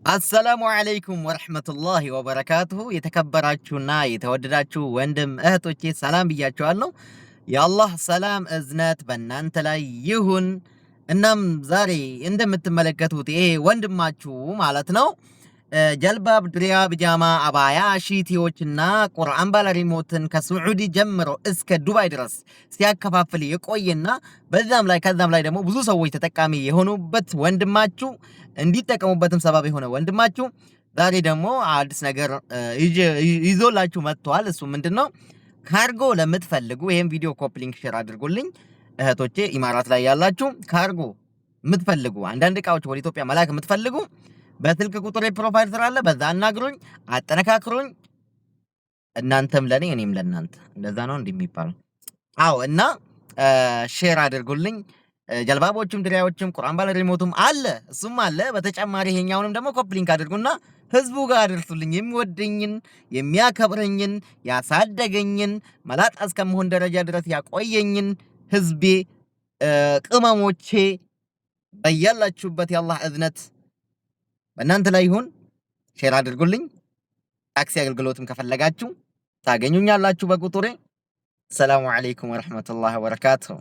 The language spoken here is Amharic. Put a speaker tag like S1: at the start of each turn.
S1: አሰላሙ አለይኩም ወረህመቱላሂ ወበረካቱሁ። የተከበራችሁና የተወደዳችሁ ወንድም እህቶቼ ሰላም ብያችኋለሁ። የአላህ ሰላም እዝነት በእናንተ ላይ ይሁን። እናም ዛሬ እንደምትመለከቱት ይሄ ወንድማችሁ ማለት ነው ጀልባብ፣ ድሪያ፣ ብጃማ፣ አባያ፣ ሺቲዎችና ቁርአን ባለሪሞትን ከስዑዲ ጀምሮ እስከ ዱባይ ድረስ ሲያከፋፍል የቆየና ከዛም ላይ ደግሞ ብዙ ሰዎች ተጠቃሚ የሆኑበት ወንድማችሁ እንዲጠቀሙበትም ሰበብ የሆነ ወንድማችሁ ዛሬ ደግሞ አዲስ ነገር ይዞላችሁ መጥቷል። እሱ ምንድነው? ካርጎ ለምትፈልጉ ይሄን ቪዲዮ ኮፒ ሊንክ ሼር አድርጉልኝ እህቶቼ፣ ኢማራት ላይ ያላችሁ ካርጎ የምትፈልጉ አንዳንድ እቃዎች ወደ ኢትዮጵያ መላክ የምትፈልጉ በስልክ ቁጥሬ ፕሮፋይል ስራ አለ፣ በዛ አናግሩኝ፣ አጠነካክሩኝ። እናንተም ለኔ እኔም ለእናንተ እንደዛ ነው እንደሚባለው። አዎ እና ሼር አድርጉልኝ። ጀልባቦችም ድሪያዎችም ቁርአን ባለ ሪሞቱም አለ፣ እሱም አለ። በተጨማሪ ይሄኛውንም ደግሞ ኮፒ ሊንክ አድርጉና ህዝቡ ጋር አድርሱልኝ። የሚወደኝን የሚያከብረኝን ያሳደገኝን መላጣ እስከመሆን ደረጃ ድረስ ያቆየኝን ህዝቤ ቅመሞቼ በያላችሁበት የአላህ እዝነት በእናንተ ላይ ይሁን። ሼር አድርጉልኝ። ታክሲ አገልግሎትም ከፈለጋችሁ ታገኙኛላችሁ በቁጥሬ። ሰላሙ አለይኩም ወረህመቱላሂ ወበረካቱሁ።